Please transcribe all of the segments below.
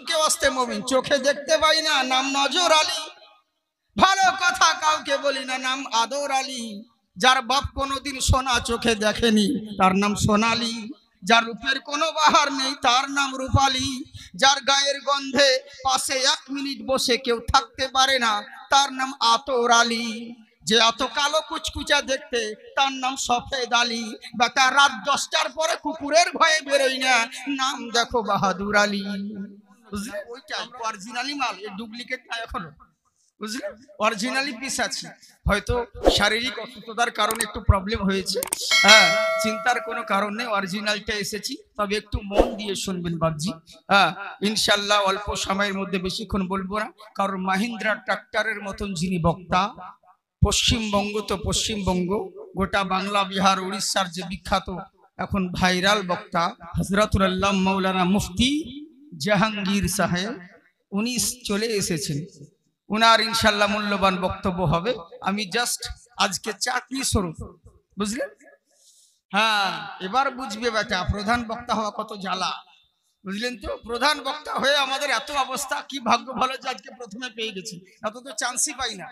কে ওয়াস্তে মুমিন, চোখে দেখতে পাই না, নাম নজর আলী। ভালো কথা কাউকে বলি না, নাম আদর আলী। যার বাপ কোনোদিন সোনা চোখে দেখেনি, তার নাম সোনালী। যার রূপের কোনো বাহার নেই, তার নাম রূপালী। যার গায়ের গন্ধে পাশে 1 মিনিট বসে কেউ থাকতে পারে না, তার নাম আতর আলী। যে এত কালো কুচকুচা দেখতে, তার নাম সফেদ আলী। বা তার রাত 10টার পরে কুকুরের ভয়ে বেরোই না, নাম দেখো বাহাদুর আলী। বুঝলে, ওইটাই অরিজিনালি মাল, এর ডুপ্লিকেট না এখনো। বুঝলে, অরিজিনালি পিস আছে। হয়তো শারীরিক অসুস্থতার কারণে একটু প্রবলেম হয়েছে, হ্যাঁ, চিন্তার কোনো কারণ নেই, অরিজিনালটা এসেছি। তবে একটু মন দিয়ে শুনবেন বাবজি, হ্যাঁ, ইনশাল্লাহ অল্প সময়ের মধ্যে, বেশিক্ষণ বলবো না। কারণ মাহিন্দ্রা ট্রাক্টরের মতন যিনি বক্তা, পশ্চিমবঙ্গ তো পশ্চিমবঙ্গ, গোটা বাংলা, বিহার, উড়িষ্যার যে বিখ্যাত এখন ভাইরাল বক্তা হযরতুল আল্লাহ মাওলানা মুফতি জাহাঙ্গীর সাহেব, উনি চলে এসেছেন। উনার ইনশাল্লাহ মূল্যবান বক্তব্য হবে। আমি জাস্ট আজকে চাকরি স্বরূপ, বুঝলেন, হ্যাঁ, এবার বুঝবে বেটা প্রধান বক্তা হওয়া কত জ্বালা। বুঝলেন তো, প্রধান বক্তা হয়ে আমাদের এত অবস্থা, কি ভাগ্য ভালো যে আজকে প্রথমে পেয়ে গেছি, এত তো চান্সই পাই না,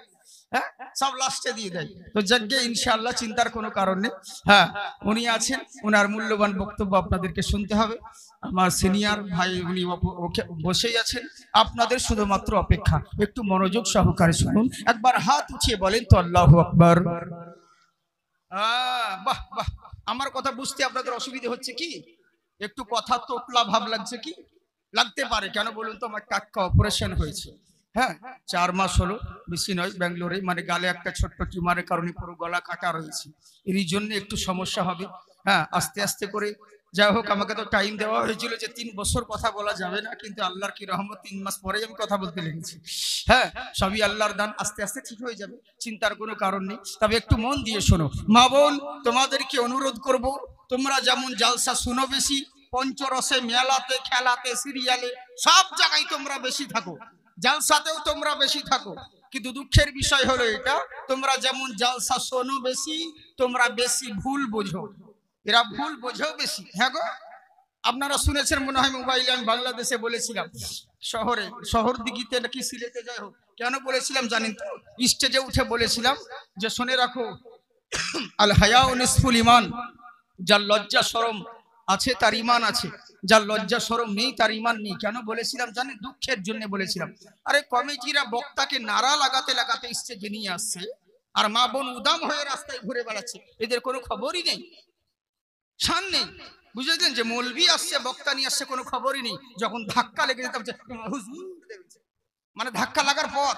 হ্যাঁ, সব লাস্টে দিয়ে দেয়। তো যজ্ঞে ইনশাআল্লাহ চিন্তার কোনো কারণ নেই, হ্যাঁ, উনি আছেন, ওনার মূল্যবান বক্তব্য আপনাদেরকে শুনতে হবে। আমার সিনিয়র ভাই উনি বসেই আছেন, আপনাদের শুধুমাত্র অপেক্ষা, একটু মনোযোগ সহকারে শুনুন। একবার হাত উঠিয়ে বলেন তো আল্লাহু আকবার। বাহ বাহ, আমার কথা বুঝতে আপনাদের অসুবিধা হচ্ছে কি? একটু কথা তোতলা ভাব লাগছে কি? লাগতে পারে, কেন বলুন তো, আমার টাটকা অপারেশন হয়েছে, হ্যাঁ, 4 মাস হলো, বেশি নয়, ব্যাঙ্গালোরে। মানে গালে একটা ছোট্ট টিউমারের কারণে পুরো গলা কাটা রয়েছে, এরই জন্য একটু সমস্যা হবে, হ্যাঁ, আস্তে আস্তে করে। যাই হোক, আমাকে তো টাইম দেওয়া হয়েছিল যে 3 বছর কথা বলা যাবে না, কিন্তু আল্লাহর কি রহমত, 3 মাস পরেই আমি কথা বলতে লেগেছি, হ্যাঁ, সবই আল্লাহর দান, আস্তে আস্তে ঠিক হয়ে যাবে, চিন্তার কোনো কারণ নেই। তবে একটু মন দিয়ে শোনো মা বোন, তোমাদেরকে অনুরোধ করব, তোমরা যেমন জালসা শুনো বেশি, পঞ্চরসে, মেলাতে, খেলাতে, সিরিয়ালে, সব জায়গায় তোমরা বেশি থাকো, জালসাতেও তোমরা বেশি থাকো। কিন্তু দুঃখের বিষয় হলো এটা, তোমরা যেমন জালসা শোনো বেশি, তোমরা বেশি ভুল বোঝো। এরা ভুল বোঝেও বেশি। হ্যাঁ গো, আপনারা শুনেছেন মনে হয় মোবাইলে, আমি বাংলাদেশে বলেছিলাম, শহর দিঘিতে নাকি সিলেটে, যাই হোক, কেন বলেছিলাম জানেন তো? স্টেজে উঠে বলেছিলাম যে শুনে রাখো, আল হায়াউ নিসফুল ঈমান, যার লজ্জা শরম আছে তার ঈমান আছে, যার লজ্জা শরম নেই তার ঈমান নেই। কেন বলেছিলাম জানেন? দুঃখের জন্য বলেছিলাম। আরে কমিটিরা বক্তাকে নারা লাগাতে লাগাতে স্টেজে নিয়ে আসছে, আর মা বোন উদাম হয়ে রাস্তায় ঘুরে বেড়াচ্ছে, এদের কোনো খবরই নেই, শান নেই। বুঝলেন, যে মৌলবি আসছে, বক্তা নিয়ে আসছে, কোনো খবরই নেই। যখন ধাক্কা লেগে যেতে, মানে ধাক্কা লাগার পর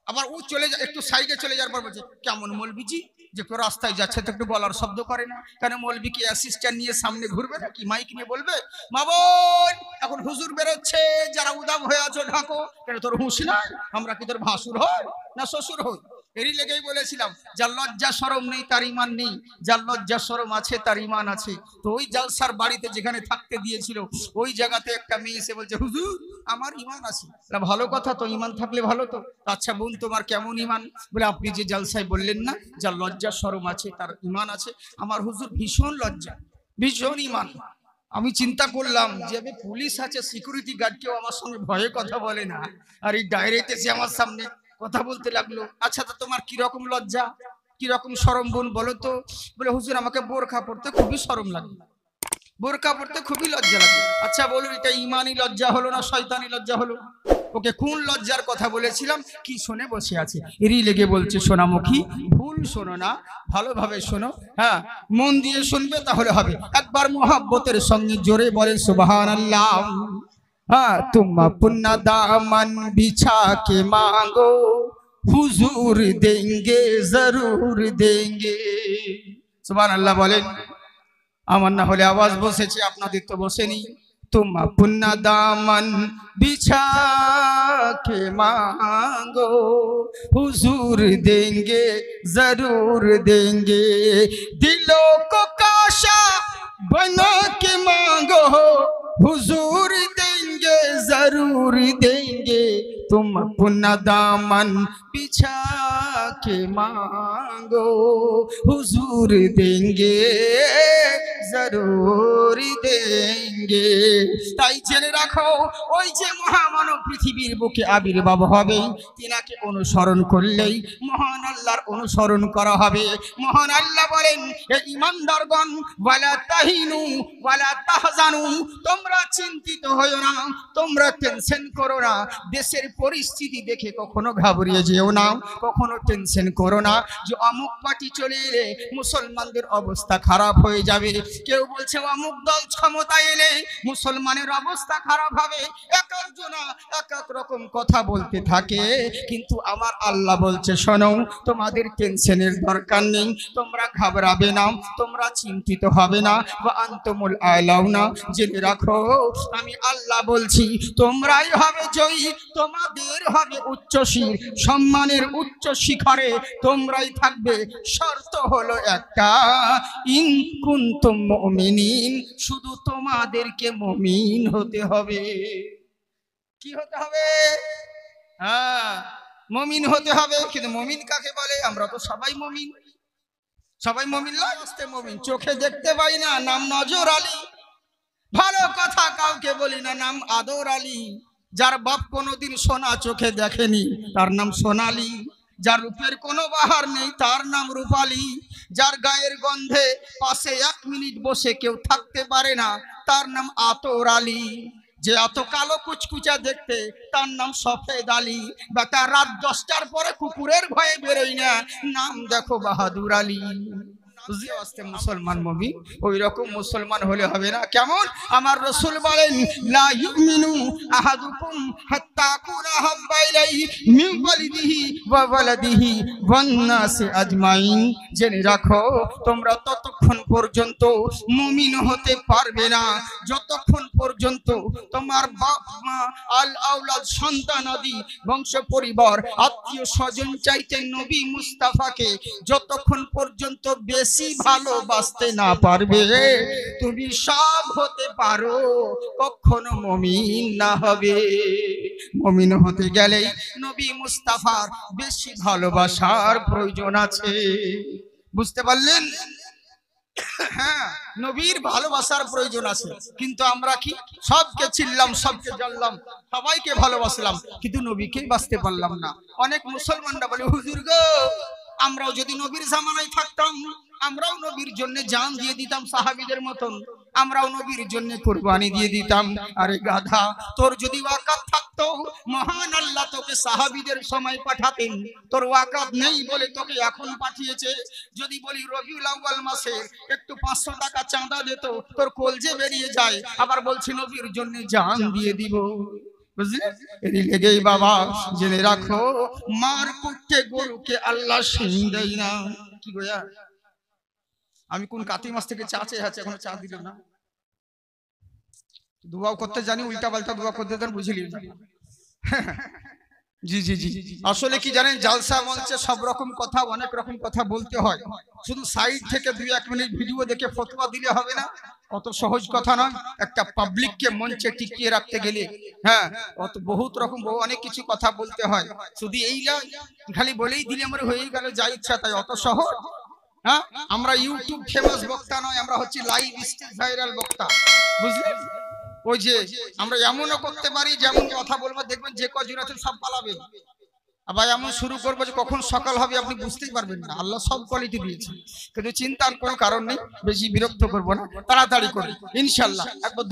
আবার ও চলে যায়, একটু সাইডে চলে যাওয়ার পর বলছে, কেমন মৌলবিজি, যে কেউ রাস্তায় যাচ্ছে তো একটু বলার শব্দ করে না কেন? মৌলবি কি অ্যাসিস্ট্যান্ট নিয়ে সামনে ঘুরবে না কি, মাইক নিয়ে বলবে, মা বোন এখন হুজুর বেরোচ্ছে, যারা উদাম হয়ে আছো ঢাকো। কেন তোর হুঁশ নাই? আমরা কি তোর ভাসুর হয় না শ্বশুর হই? এরই লেগেই বলেছিলাম, যার লজ্জা শরম নেই তার ঈমান নেই, যার লজ্জা শরম আছে তার ঈমান আছে। তো ওই জালসার বাড়িতে যেখানে থাকতে দিয়েছিল, ওই জায়গাতে একটা মেয়ে এসে বলছে, হুজুর আমার ঈমান আছে। ভালো কথা তো, ঈমান থাকলে ভালো তো। আচ্ছা বোন, তোমার কেমন ঈমান? বলে, আপনি যে জালসায় বললেন না যার লজ্জা শরম আছে তার ঈমান আছে, আমার হুজুর ভীষণ লজ্জা, ভীষণ ঈমান। আমি চিন্তা করলাম যে আমি পুলিশ আছে, সিকিউরিটি গার্ড, কেউ আমার সঙ্গে ভয়ে কথা বলে না, আর এই ডাইরেক্ট এসে আমার সামনে কথা বলতে লাগলো। আচ্ছা তো তোমার কিরকম লজ্জা, কিরকম শরম বোন বলো তো? বলে, হুজুর আমাকে বোরখা পড়তে খুবই শরম লাগে, বোরকা পড়তে খুবই লজ্জা লাগে। আচ্ছা বলুন, এটা ইমানি লজ্জা হলো না শয়তানি লজ্জা হলো? ওকে কোন লজ্জার কথা বলেছিলাম, কি শুনে বসে আছে? এরই লেগে বলছে, সোনামুখী ভুল শোনো না, ভালোভাবে শোনো, হ্যাঁ, মন দিয়ে শুনবে তাহলে হবে। একবার মোহাব্বতের সঙ্গে জোরে বলে সুবহানাল্লাহ। हाँ, तुम अपना दामन बिछा के मांगो, हुजूर देंगे जरूर देंगे। सुबहानाल्लाह बोलें। আমার না হলে আওয়াজ বসেছে, আপনাদের তো বসেনি। तुम अपना दामन बिछा के मांगो, हुजूर देंगे जरूर देंगे, दिलों को काशा बना के मांगो, हुजूर देंगे जरूर देंगे, तुम अपना दामन बिछा के मांगो हुजूर देंगे जरूर देंगे। তাই জেনে রাখো ওই যে মহামানব পৃথিবীর বুকে আবির্ভাব হবে তিনাকে অনুসরণ করলেই মহান আল্লাহর অনুসরণ করা হবে। মহান আল্লাহ বলেন হে ঈমানদারগণ ওয়ালা তাহিনু ওয়ালা তাহজানু, তোমরা চিন্তিত হয়ো না, তোমরা টেনশন করো না, দেশের পরিস্থিতি দেখে কখনো ঘাবড়িয়ে যেও না, কখনো টেনশন করো না যে অমুক পার্টি চলে এলে মুসলমানদের অবস্থা খারাপ হয়ে যাবে। কেউ বলছে অমুক দল ক্ষমতায় এলে মুসলমানের অবস্থা খারাপ হবে। এক একজনা এক এক রকম কথা বলতে থাকে, কিন্তু আমার আল্লাহ বলছে শোনো, তোমাদের টেনশনের দরকার নেই, তোমরা ঘাবড়াবে না, তোমরা চিন্তিত হবে না। ওয়া আনতুমুল আলাউনা, জেনে রাখো আমি আল্লাহ বলছি তোমরাই হবে জয়ী, তোমাদের হবে উচ্চশির, সম্মানের উচ্চ শিখরে তোমরাই থাকবে। শর্ত হলো একটা, ইন কুনতুম মুমিনিন, শুধু তোমাদেরকে মুমিন হতে হবে। কি হতে হবে? হ্যাঁ, মুমিন হতে হবে। কিন্তু মুমিন কাকে বলে? আমরা তো সবাই মুমিন, সবাই মুমিন নয়, আস্তে মুমিন। চোখে দেখতে পাই না, নাম নজর আলী। ভালো কথা কাউকে বলি না, নাম আদর আলী। যার বাপ কোনোদিন সোনা চোখে দেখেনি তার নাম সোনালী। যার রূপের কোনো বাহার নেই তার নাম রূপালী। যার গায়ের গন্ধে পাশে 1 মিনিট বসে কেউ থাকতে পারে না তার নাম আতর আলী। যে এত কালো কুচকুচা দেখতে তার নাম সফেদ আলী। বা তার রাত 10টার পরে কুকুরের ভয়ে বেরোয় না, নাম দেখো বাহাদুর আলী। মুসলমান মুমিন ওই রকম মুসলমান হলে হবে না। কেমন? আমার রাসূল বলেন লা ইউমিনু আহাদুকুম হাত্তা কুনা হাব্বা ইলাইহি মিন ওয়ালিদিহি ওয়া ওয়ালাদিহি ওয়ান নাসি আজমাইন। জেনে রাখো তোমরা ততক্ষণ পর্যন্ত মুমিন হতে পারবে না যতক্ষণ পর্যন্ত তোমার বাপ মা আল আওলাদ সন্তানাদি বংশ পরিবার আত্মীয় স্বজন চাইতে নবী মুস্তাফাকে যতক্ষণ পর্যন্ত বেশি ভালোবাসতে না পারবে তুমি সব হতে পারো, কখনো মুমিন না হবে। মুমিন হতে গেলে নবী মুস্তাফার বেশি ভালোবাসার প্রয়োজন আছে। বুঝতে পারলেন? হ্যাঁ, নবীর ভালোবাসার প্রয়োজন আছে। কিন্তু আমরা কি সবকে চিনলাম, সবকে জানলাম, সবাইকে ভালোবাসলাম, কিন্তু নবীকে বাঁচতে পারলাম না। অনেক মুসলমানরা বলে হুজুর গো, আমরাও যদি নবীর জামানায় থাকতাম আমরাও নবীর জন্য জান দিয়ে দিতাম সাহাবীদের মতন, আমরাও নবীর জন্য কুরবানি দিয়ে দিতাম। আরে গাধা, তোর যদি ওয়াকাত থাকতো মহান আল্লাহ তোকে সাহাবীদের সময় পাঠাতেন। তোর ওয়াকাত নেই বলে তোকে এখন পাঠিয়েছে। যদি বলি রবিউল আউয়াল মাসে একটু 500 টাকা চাঁদা দিত, তোর কলজে বেরিয়ে যায়। আবার বলছি নবীর জন্য জান দিয়ে দিব। বুঝলে? এরই লেগেই বাবা জেনে রাখো মার কুটে গরুকে আল্লাহ শিং দেয় না। কি গোয়া, আমি কোন কাতি মাস থেকে চা চেয়ে আছে, এখনো চা দিল না। দোয়াও করতে জানি, উল্টা পাল্টা দোয়া করতে জানি, বুঝলি? জি জি জি। আসলে কি জানেন, জালসা মঞ্চে সব রকম কথা, অনেক রকম কথা বলতে হয়। শুধু সাইড থেকে 2-1 মিনিট ভিডিও দেখে ফতোয়া দিলে হবে না, অত সহজ কথা নয়। একটা পাবলিককে মঞ্চে টিকিয়ে রাখতে গেলে হ্যাঁ অত বহুত রকম অনেক কিছু কথা বলতে হয়। শুধু এই খালি বলেই দিলে আমার হয়ে গেল যা ইচ্ছা তাই, অত সহজ? হ্যাঁ, আমরা ইউটিউব ফেমাস বক্তা নয়, আমরা হচ্ছে লাইভ স্টেজ ভাইরাল বক্তা। বুঝলেন? ওই যে আমরা এমনও করতে পারি যেমন কথা বলবো, দেখবেন যে কজন আছেন সব পালাবে। আবার এমন শুরু করবো যে কখন সকাল হবে আপনি বুঝতেই পারবেন না। আল্লাহ সব কোয়ালিটি দিয়েছে, কিন্তু চিন্তার কোনো কারণ নেই। বেশি বিরক্ত করবো না, তাড়াতাড়ি করি ইনশাল্লাহ। একবার